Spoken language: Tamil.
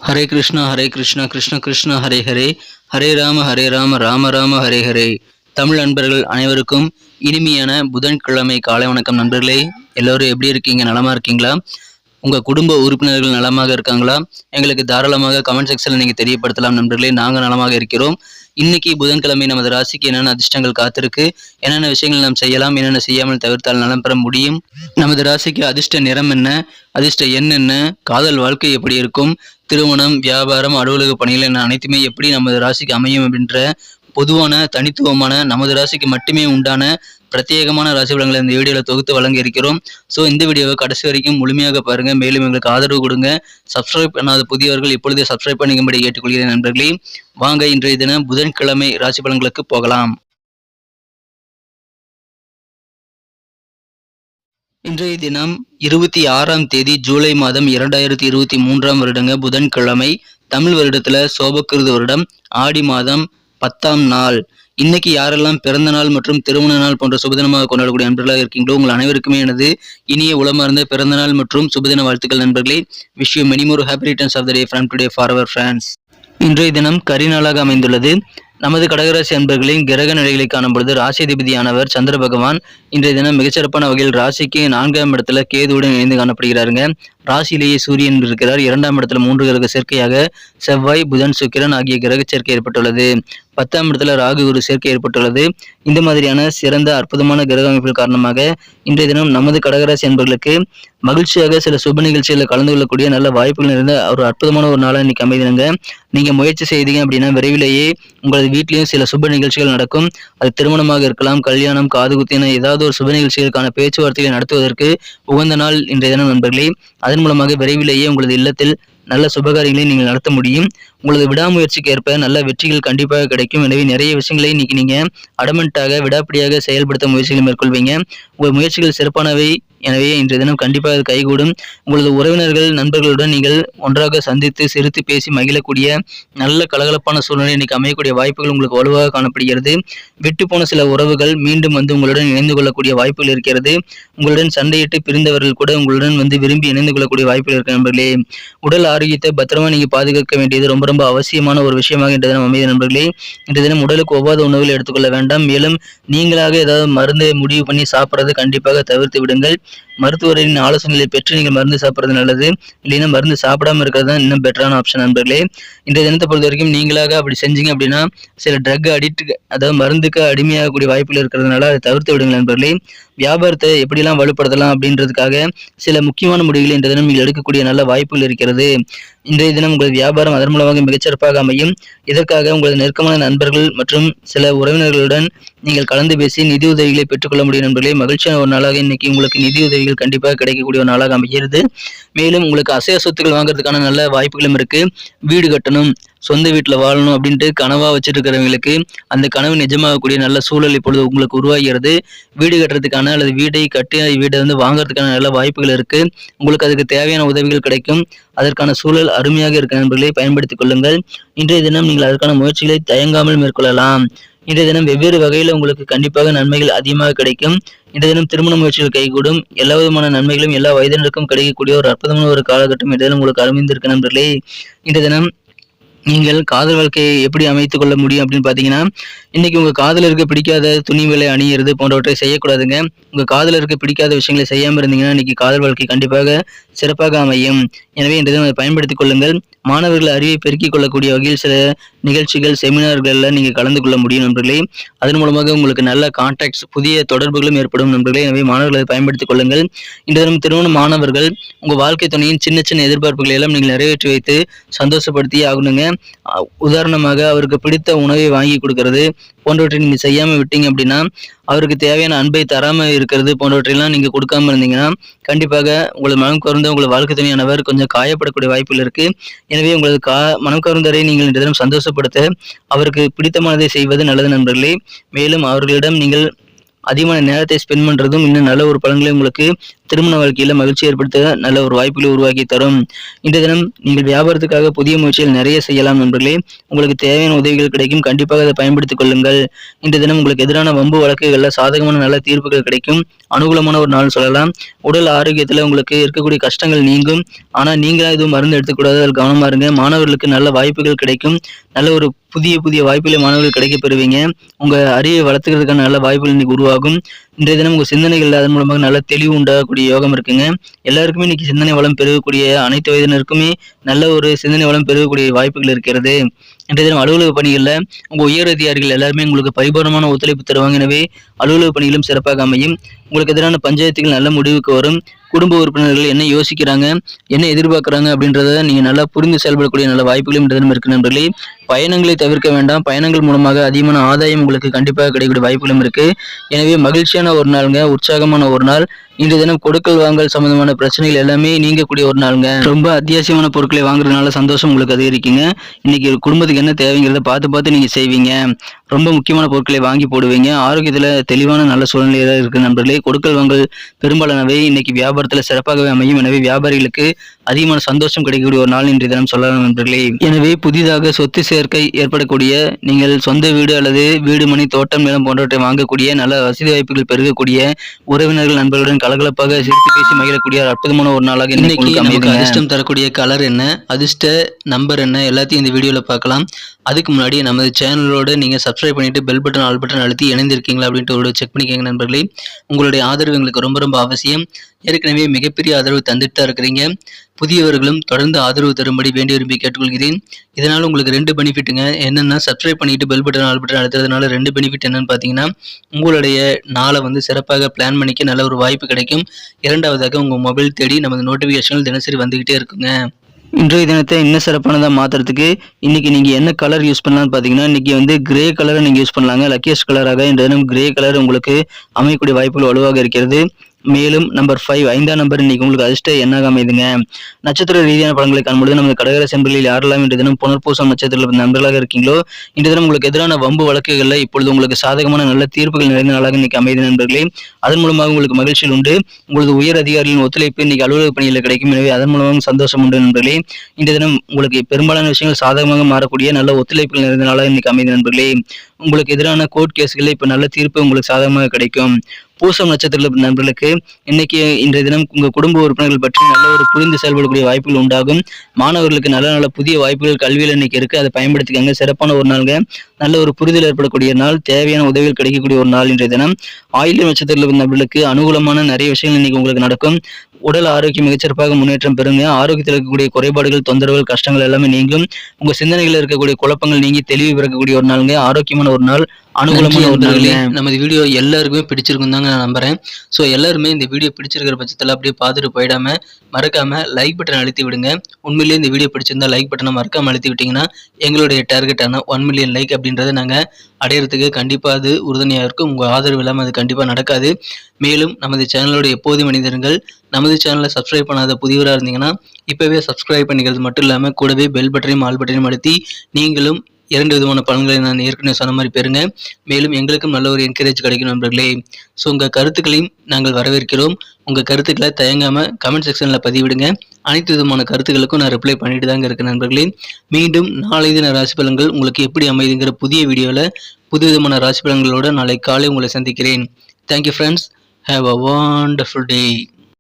ஹரே கிருஷ்ணா கிருஷ்ண கிருஷ்ண ஹரே ஹரே, ஹரே ராம ராம ராம ஹரே ஹரே. தமிழ் நண்பர்கள் அனைவருக்கும் இனிமையான புதன்கிழமை காலை வணக்கம் நண்பர்களே. எல்லோரும் எப்படி இருக்கீங்க? நலமா இருக்கீங்களா? உங்கள் குடும்ப உறுப்பினர்கள் நலமாக இருக்காங்களா? எங்களுக்கு தாராளமாக கமெண்ட் செக்ஷனில் நீங்கள் தெரியப்படுத்தலாம் நண்பர்களே. நாங்கள் நலமாக இருக்கிறோம். இன்னைக்கு புதன்கிழமை நமது ராசிக்கு என்னென்ன அதிர்ஷ்டங்கள் காத்திருக்கு, என்னென்ன விஷயங்கள் நாம் செய்யலாம், என்னென்ன செய்யாமல் தவிர்த்தால் நலம் பெற முடியும், நமது ராசிக்கு அதிர்ஷ்ட நிறம் என்ன, அதிர்ஷ்ட எண் என்ன, காதல் வாழ்க்கை எப்படி இருக்கும், திருமணம், வியாபாரம், அலுவலக பணிகள் என அனைத்துமே எப்படி நமது ராசிக்கு அமையும் அப்படின்ற பொதுவான தனித்துவமான நமது ராசிக்கு மட்டுமே உண்டான பிரத்யேகமான ராசி பலன்களை இந்த வீடியோவில் தொகுத்து வழங்க இருக்கிறோம். ஸோ இந்த வீடியோவை கடைசி வரைக்கும் முழுமையாக பாருங்க. மேலும் எங்களுக்கு ஆதரவு கொடுங்க. சப்ஸ்கிரைப் பண்ணாத புதியவர்கள் இப்பொழுதே சப்ஸ்கிரைப் பண்ணிக்கும்படி கேட்டுக்கொள்கிறேன் நண்பர்களே. வாங்க இன்றைய தினம் புதன்கிழமை ராசி பலன்களுக்கு போகலாம். இன்றைய தினம் 26ஆம் தேதி ஜூலை மாதம் 2023 வருடங்க புதன்கிழமை. தமிழ் வருடத்துல சோபக்கிருது வருடம் ஆடி மாதம் 10ஆம் நாள். இன்னைக்கு யாரெல்லாம் பிறந்த நாள் மற்றும் திருமண நாள் போன்ற சுபதினமாக கொண்டாடக்கூடிய நண்பர்களாக இருக்கீங்களோ உங்கள் அனைவருக்குமே எனது இனிய உளமார்ந்த பிறந்த நாள் மற்றும் சுபதின வாழ்த்துக்கள் நண்பர்களே. Wish you many more happy returns of the day from today for our friends. இன்றைய தினம் கரிநாளாக அமைந்துள்ளது. நமது கடகராசி அன்பர்களின் கிரக நிலைகளை காணும் பொழுது ராசிதிபதியானவர் சந்திர பகவான் இன்றைய தினம் மிகச்சிறப்பான வகையில் ராசிக்கு 4ஆம் இடத்துல கேதுவுடன் இணைந்து காணப்படுகிறாருங்க. ராசியிலேயே சூரியன் இருக்கிறார். 2ஆம் இடத்துல 3 கிரக சேர்க்கையாக செவ்வாய், புதன், சுக்கிரன் ஆகிய கிரக சேர்க்கை ஏற்பட்டுள்ளது. 10ஆம் இடத்துல ராகு குரு சேர்க்கை ஏற்பட்டுள்ளது. இந்த மாதிரியான சிறந்த அற்புதமான கிரக அமைப்புகள் காரணமாக இன்றைய தினம் நமது கடகராசி அன்பர்களுக்கு மகிழ்ச்சியாக சில சுப நிகழ்ச்சிகளில் கலந்து கொள்ளக்கூடிய நல்ல வாய்ப்புகள் நிறைந்த ஒரு அற்புதமான ஒரு நாளாக இன்னைக்கு அமைதிங்க. நீங்க முயற்சி செய்தீங்க அப்படின்னா விரைவிலேயே உங்களது வீட்லயும் சில சுப நிகழ்ச்சிகள் நடக்கும். அது திருமணமாக இருக்கலாம், கல்யாணம், காதுகுத்து என ஏதாவது ஒரு சுப நிகழ்ச்சிகளுக்கான பேச்சுவார்த்தைகளை நடத்துவதற்கு உகந்த நாள் இன்றைய தினம் நண்பர்களே. அதன் மூலமாக விரைவிலேயே உங்களது இல்லத்தில் நல்ல சுபகாரியங்களை நீங்கள் நடத்த முடியும். உங்களது விடாமுயற்சிக்கு ஏற்ப நல்ல வெற்றிகள் கண்டிப்பாக கிடைக்கும். எனவே நிறைய விஷயங்களை இன்னைக்கு நீங்க அடமெண்ட்டாக விடாப்பிடியாக செயல்படுத்த முயற்சிகளை மேற்கொள்வீங்க. உங்கள் முயற்சிகள் சிறப்பானவை. எனவே இன்றைய தினம் கண்டிப்பாக அது கைகூடும். உங்களது உறவினர்கள், நண்பர்களுடன் நீங்கள் ஒன்றாக சந்தித்து சிரித்து பேசி மகிழக்கூடிய நல்ல கலகலப்பான சூழ்நிலை இன்னைக்கு அமையக்கூடிய வாய்ப்புகள் உங்களுக்கு வலுவாக காணப்படுகிறது. விட்டு போன சில உறவுகள் மீண்டும் வந்து உங்களுடன் இணைந்து கொள்ளக்கூடிய வாய்ப்புகள் இருக்கிறது. உங்களுடன் சண்டையிட்டு பிரிந்தவர்கள் கூட உங்களுடன் வந்து விரும்பி இணைந்து கொள்ளக்கூடிய வாய்ப்புகள் இருக்கு நண்பர்களே. உடல் ஆரோக்கியத்தை பத்திரமா நீங்க பாதுகாக்க வேண்டியது ரொம்ப ரொம்ப அவசியமான ஒரு விஷயமாக இன்றைய தினம் அமைதி நண்பர்களே. இன்றைய தினம் உடலுக்கு ஒவ்வாத உணவுகளை எடுத்துக்கொள்ள வேண்டாம். மேலும் நீங்களாக ஏதாவது மருந்து முடிவு பண்ணி சாப்பிட்றது கண்டிப்பாக தவிர்த்து விடுங்கள். மருத்துவரின் ஆலோசனைகளை பெற்று நீங்கள் மருந்து சாப்பிட்றது நல்லது. இல்லைன்னா மருந்து சாப்பிடாம இருக்கிறது தான் இன்னும் பெட்டரான ஆப்ஷன் நண்பர்களே. இன்றைய தினத்தை பொறுத்த வரைக்கும் நீங்களாக அப்படி செஞ்சீங்க அப்படின்னா சில ட்ரக் அடிக்ட், அதாவது மருந்துக்கு அடிமையாகக்கூடிய வாய்ப்புகள் இருக்கிறதுனால அதை தவிர்த்து விடுங்கள் நண்பர்களே. வியாபாரத்தை எப்படிலாம் வலுப்படுத்தலாம் அப்படின்றதுக்காக சில முக்கியமான முடிவுகளை இன்றைய தினம் நீங்கள் எடுக்கக்கூடிய நல்ல வாய்ப்புகள் இருக்கிறது. இன்றைய தினம் உங்களது வியாபாரம் அதன் மூலமாக மிகச்சிறப்பாக அமையும். இதற்காக உங்களது நெருக்கமான நண்பர்கள் மற்றும் சில உறவினர்களுடன் நீங்கள் கலந்து பேசி நிதி உதவிகளை பெற்றுக்கொள்ள முடியும் நண்பர்களே. மகிழ்ச்சியான ஒரு நாளாக இன்னைக்கு உங்களுக்கு நிதி உதவிகள் கண்டிப்பாக கிடைக்கக்கூடிய ஒரு நாளாக அமைகிறது. மேலும் உங்களுக்கு அசைய சொத்துக்கள் வாங்குறதுக்கான நல்ல வாய்ப்புகளும் இருக்கு. வீடு கட்டணும், சொந்த வீட்டில் வாழணும் அப்படின்ட்டு கனவா வச்சுட்டு இருக்கிறவங்களுக்கு அந்த கனவு நிஜமாகக்கூடிய நல்ல சூழல் இப்பொழுது உங்களுக்கு உருவாகிறது. வீடு கட்டுறதுக்கான அல்லது வீட்டை கட்டி வீடை வந்து வாங்குறதுக்கான நல்ல வாய்ப்புகள் இருக்கு. உங்களுக்கு அதுக்கு தேவையான உதவிகள் கிடைக்கும். அதற்கான சூழல் அருமையாக இருக்க நண்பர்களை பயன்படுத்திக் கொள்ளுங்கள். இன்றைய தினம் நீங்கள் அதற்கான முயற்சிகளை தயங்காமல் மேற்கொள்ளலாம். இன்றைய தினம் வெவ்வேறு வகையில் உங்களுக்கு கண்டிப்பாக நன்மைகள் அதிகமாக கிடைக்கும். இன்றைய தினம் திருமண முயற்சிகள் கைகூடும். எல்லா விதமான நன்மைகளும் எல்லா வயதினருக்கும் கிடைக்கக்கூடிய ஒரு அற்புதமான ஒரு காலகட்டம் இன்றைய தினம் உங்களுக்கு அமைந்திருக்க நண்பர்களே. இன்றைய தினம் நீங்கள் காதல் வாழ்க்கையை எப்படி அமைத்துக் கொள்ள முடியும் அப்படின்னு பார்த்தீங்கன்னா, இன்னைக்கு உங்க காதலருக்கு பிடிக்காத துணிகளை அணியிறது போன்றவற்றை செய்யக்கூடாதுங்க. உங்க காதலருக்கு பிடிக்காத விஷயங்களை செய்யாமல் இருந்தீங்கன்னா இன்னைக்கு காதல் வாழ்க்கை கண்டிப்பாக சிறப்பாக அமையும். எனவே இன்றைய தினம் அதை பயன்படுத்திக் கொள்ளுங்கள். மாணவர்கள் அறிவை பெருக்கிக் கொள்ளக்கூடிய வகையில் சில நிகழ்ச்சிகள், செமினார்கள்ல நீங்க கலந்து கொள்ள முடியும் நண்பர்களே. அதன் மூலமாக உங்களுக்கு நல்ல கான்டாக்ட்ஸ், புதிய தொடர்புகளும் ஏற்படும் நண்பர்களே. எனவே மாணவர்கள் அதை பயன்படுத்திக் கொள்ளுங்கள். இன்றைய தினம் திருமண மாணவர்கள் உங்க வாழ்க்கை துணையின் சின்ன சின்ன எதிர்பார்ப்புகளை எல்லாம் நீங்கள் நிறைவேற்றி வைத்து சந்தோஷப்படுத்தி ஆகணுங்க. உதாரணமாக அவருக்கு பிடித்த உணவை வாங்கி கொடுக்கறது போன்றவற்றை நீங்க செய்யாம விட்டீங்க அப்படின்னா, அவருக்கு தேவையான அன்பை தராம இருக்கிறது போன்றவற்றையெல்லாம் நீங்க கொடுக்காம இருந்தீங்கன்னா கண்டிப்பாக உங்களது மனம் கவர்ந்த உங்களது வாழ்க்கை துணையானவர் கொஞ்சம் காயப்படக்கூடிய வாய்ப்புகள் இருக்கு. எனவே உங்களது மனம் கவர்ந்தரை நீங்கள் இன்றைய தினம் சந்தோஷப்படுத்த அவருக்கு பிடித்தமானதை செய்வது நல்லது நண்பர்களே. மேலும் அவர்களிடம் நீங்கள் அதிகமான நேரத்தை ஸ்பெண்ட் பண்றதும் இன்னும் நல்ல ஒரு பலன்களை உங்களுக்கு திருமண வாழ்க்கையில மகிழ்ச்சி ஏற்படுத்த நல்ல ஒரு வாய்ப்புகளை உருவாக்கி தரும். இன்றைய தினம் நீங்கள் வியாபாரத்துக்காக புதிய முயற்சிகள் நிறைய செய்யலாம் நண்பர்களே. உங்களுக்கு தேவையான உதவிகள் கிடைக்கும். கண்டிப்பாக அதை பயன்படுத்திக் கொள்ளுங்கள். இன்றைய தினம் உங்களுக்கு எதிரான வம்பு வழக்குகள்ல சாதகமான நல்ல தீர்ப்புகள் கிடைக்கும். அனுகூலமான ஒரு நாள் சொல்லலாம். உடல் ஆரோக்கியத்துல உங்களுக்கு இருக்கக்கூடிய கஷ்டங்கள் நீங்கும். ஆனா நீங்களா எதுவும் மருந்து எடுத்துக்கூடாது. அதில் கவனமா இருங்க. மாணவர்களுக்கு நல்ல வாய்ப்புகள் கிடைக்கும். நல்ல ஒரு புதிய வாய்ப்புகளை மாணவர்கள் கிடைக்கப் பெறுவீங்க. உங்க அறிவை வளர்த்துக்கிறதுக்கான நல்ல வாய்ப்புகள் இன்னைக்கு உருவாகும். இன்றைய தினம் உங்க சிந்தனைகள் அதன் மூலமாக நல்ல தெளிவு உண்டாகக்கூடிய யோகம் இருக்குங்க. எல்லாருக்குமே இன்னைக்கு சிந்தனை வளம் பெருகக்கூடிய அனைத்து வயதினருக்குமே நல்ல ஒரு சிந்தனை வளம் பெருகக்கூடிய வாய்ப்புகள் இருக்கிறது. இன்றைய தினம் அலுவலக பணிகளில் உங்க உயர் அதிகாரிகள் எல்லாருமே உங்களுக்கு பரிபூரணமான ஒத்துழைப்பு தருவாங்க. எனவே அலுவலக பணிகளும் சிறப்பாக அமையும். உங்களுக்கு எதிரான பஞ்சாயத்துகள் நல்ல முடிவுக்கு வரும். குடும்ப உறுப்பினர்கள் என்ன யோசிக்கிறாங்க, என்ன எதிர்பார்க்குறாங்க அப்படின்றத நீங்க நல்லா புரிந்து செயல்படக்கூடிய நல்ல வாய்ப்புகளும் இன்றைய தினம் இருக்கு நண்பர்களே. பயணங்களை தவிர்க்க வேண்டாம். பயணங்கள் மூலமாக அதிகமான ஆதாயம் உங்களுக்கு கண்டிப்பாக கிடைக்கக்கூடிய வாய்ப்புகளும் இருக்கு. எனவே மகிழ்ச்சியான ஒரு நாளுங்க, உற்சாகமான ஒரு நாள். இன்றைய தினம் கொடுக்கல் வாங்கல் சம்பந்தமான பிரச்சனைகள் எல்லாமே நீங்கக்கூடிய ஒரு நாளுங்க. ரொம்ப அத்தியாவசியமான பொருட்களை வாங்குறதுனால சந்தோஷம் உங்களுக்கு அதிகரிக்குங்க. இன்னைக்கு குடும்பத்துக்கு என்ன தேவைங்கிறத பார்த்து நீங்க செய்வீங்க. ரொம்ப முக்கியமான பொருட்களை வாங்கி போடுவீங்க. ஆரோக்கியத்துல தெளிவான நல்ல சூழ்நிலையில இருக்கு நண்பர்களே. கொடுக்கல் வாங்கல் பெரும்பாலானவை இன்னைக்கு வியாபாரத்துல சிறப்பாகவே அமையும். எனவே வியாபாரிகளுக்கு அதிகமான சந்தோஷம் கிடைக்கக்கூடிய ஒரு நாள் இன்றைய தினம் சொல்லலாம் நண்பர்களே. எனவே புதிதாக சொத்து சேர்க்கை ஏற்படக்கூடிய, நீங்கள் சொந்த வீடு அல்லது வீடு மனை தோட்டம் நிலம் போன்றவற்றை வாங்கக்கூடிய நல்ல வசதி வாய்ப்புகள் பெருகக்கூடிய, உறவினர்கள் நண்பர்களுடன் கலகலப்பாக சிரித்து பேசி மகிழக்கூடிய அற்புதமான ஒரு நாளாக இன்னைக்கு நமக்கு அதிர்ஷ்டம் தரக்கூடிய கலர் என்ன, அதிர்ஷ்ட நம்பர் என்ன, எல்லாத்தையும் இந்த வீடியோல பார்க்கலாம். அதுக்கு முன்னாடி நமது சேனலோட நீங்க சப்ஸ்கிரைப் பண்ணிட்டு பெல் பட்டன் ஆல் பட்டன் அழுத்தி இணைந்திருக்கீங்களா அப்படின்ட்டு ஒரு செக் பண்ணிக்கோங்க நண்பர்களே. உங்களுடைய ஆதரவு எங்களுக்கு ரொம்ப அவசியம். ஏற்கனவே மிகப்பெரிய ஆதரவு தந்துட்டு தான் இருக்கிறீங்க. புதியவர்களும் தொடர்ந்து ஆதரவு தரும்படி வேண்டி விரும்பி கேட்டுக்கொள்கிறேன். இதனால உங்களுக்கு 2 பெனிஃபிட்டுங்க. என்னன்னா, சப்ஸ்கிரைப் பண்ணிட்டு பெல் பட்டன் ஆல் பட்டன் அழுத்துறதுனால 2 பெனிஃபிட் என்னன்னு பார்த்தீங்கன்னா, உங்களுடைய நாளை சிறப்பாக பிளான் பண்ணிக்க நல்ல ஒரு வாய்ப்பு கிடைக்கும். இரண்டாவதாக உங்க மொபைல் தேடி நமது நோட்டிஃபிகேஷன்கள் தினசரி வந்துகிட்டே இருக்குங்க. இன்றைய தினத்தை இன்னும் சிறப்பானதாக மாற்றுறதுக்கு இன்னைக்கு நீங்கள் என்ன கலர் யூஸ் பண்ணலாம்னு பார்த்தீங்கன்னா, இன்னைக்கு கிரே கலரை நீங்கள் யூஸ் பண்ணலாங்க. லக்கியஸ்ட் கலராக இன்றைய தினம் கிரே கலர் உங்களுக்கு அமையக்கூடிய வாய்ப்புகள் வலுவாக இருக்கிறது. மேலும் நம்பர் 5 5ஆம் நம்பர் இன்னைக்கு உங்களுக்கு அதிர்ஷ்ட எண்ணாக அமைதுங்க. நட்சத்திர ரீதியான பலன்களை காணும்பொழுது நமது கடகராசி என்பதில் யாரெல்லாம் இன்றைய தினம் புனர்பூசம் நட்சத்திரத்தில் நண்பர்களாக இருக்கீங்களோ, இன்றைய தினம் உங்களுக்கு எதிரான வம்பு வழக்குகளில் இப்பொழுது உங்களுக்கு சாதகமான நல்ல தீர்ப்புகள் நிறைந்த நாளாக இன்னைக்கு அமைது நண்பர்களே. அதன் மூலமாக உங்களுக்கு மகிழ்ச்சியில் உண்டு. உங்களது உயர் அதிகாரிகளின் ஒத்துழைப்பு இன்னைக்கு அலுவலக பணியில் கிடைக்கும். எனவே அதன் மூலமாக சந்தோஷம் உண்டு நண்பர்களே. இன்றைய தினம் உங்களுக்கு பெரும்பாலான விஷயங்கள் சாதகமாக மாறக்கூடிய நல்ல ஒத்துழைப்புகள் நிறைந்த நாளாக இன்னைக்கு அமைது நண்பர்களே. உங்களுக்கு எதிரான கோர்ட் கேஸ்களில் இப்ப நல்ல தீர்ப்பு உங்களுக்கு சாதகமாக கிடைக்கும். பூசம் நட்சத்திர நண்பர்களுக்கு இன்றைய தினம் உங்க குடும்ப உறுப்பினர்கள் பற்றி நல்ல ஒரு புரிந்து செயல்படக்கூடிய வாய்ப்புகள் உண்டாகும். மாணவர்களுக்கு நல்ல புதிய வாய்ப்புகள் கல்வியில் இன்னைக்கு இருக்கு. அதை பயன்படுத்திக்கங்க. சிறப்பான ஒரு நாளுங்க. நல்ல ஒரு புரிதல் ஏற்படக்கூடிய நாள். தேவையான உதவிகள் கிடைக்கக்கூடிய ஒரு நாள் இன்றைய தினம். ஆயில்யம் நட்சத்திர நண்பர்களுக்கு அனுகூலமான நிறைய விஷயங்கள் இன்னைக்கு உங்களுக்கு நடக்கும். உடல் ஆரோக்கியம் மிகச்சிறப்பாக முன்னேற்றம் பெறுங்க. ஆரோக்கியத்தில் இருக்கக்கூடிய குறைபாடுகள், தொந்தரவுகள், கஷ்டங்கள் எல்லாமே நீங்கும். உங்க சிந்தனைகளில் இருக்கக்கூடிய குழப்பங்கள் நீங்கி தெளிவு பெறக்கூடிய ஒரு நாளுங்க. ஆரோக்கியமான ஒரு நாள், அனுகூலமான ஒரு நாள். நமது வீடியோ எல்லாருக்குமே பிடிச்சிருக்கும் தாங்க நான் நம்புறேன். ஸோ எல்லாருமே இந்த வீடியோ பிடிச்சிருக்கிற பட்சத்தில் அப்படியே பார்த்துட்டு போயிடாம மறக்காம லைக் பட்டன் அழுத்தி விடுங்க. உண்மையிலேயே இந்த வீடியோ பிடிச்சிருந்தா லைக் பட்டனை மறக்காம அழுத்தி விட்டீங்கன்னா எங்களுடைய டார்கெட்டான 1 மில்லியன் லைக் அப்படின்றத நாங்கள் அடையிறதுக்கு கண்டிப்பாக அது உறுதுணையாக இருக்கும். உங்கள் ஆதரவு இல்லாமல் அது கண்டிப்பாக நடக்காது. மேலும் நமது சேனலோட எப்போதும் மனிதர்கள் நமது சேனலை சப்ஸ்கிரைப் பண்ணாத புதியவராக இருந்தீங்கன்னா இப்போவே சப்ஸ்கிரைப் பண்ணிக்கிறது மட்டும் இல்லாமல் கூடவே பெல் பட்டனையும் ஆல் பட்டனையும் அழுத்தி நீங்களும் 2 விதமான பலன்களை நான் ஏற்கனவே சொன்ன மாதிரி பெறுங்க. மேலும் எங்களுக்கும் நல்ல ஒரு என்கரேஜ் கிடைக்கும் நண்பர்களே. ஸோ உங்கள் கருத்துக்களையும் நாங்கள் வரவேற்கிறோம். உங்கள் கருத்துக்களை தயங்காமல் கமெண்ட் செக்ஷனில் பதிவிடுங்க. அனைத்து விதமான கருத்துக்களுக்கும் நான் ரிப்ளை பண்ணிட்டு தாங்க இருக்கேன் நண்பர்களே. மீண்டும் நாளை தின ராசி பலன்கள் உங்களுக்கு எப்படி அமைதுங்கிற புதிய வீடியோவில் புது விதமான ராசி பலன்களோடு நாளை காலை உங்களை சந்திக்கிறேன். Thank you friends. Have a wonderful day.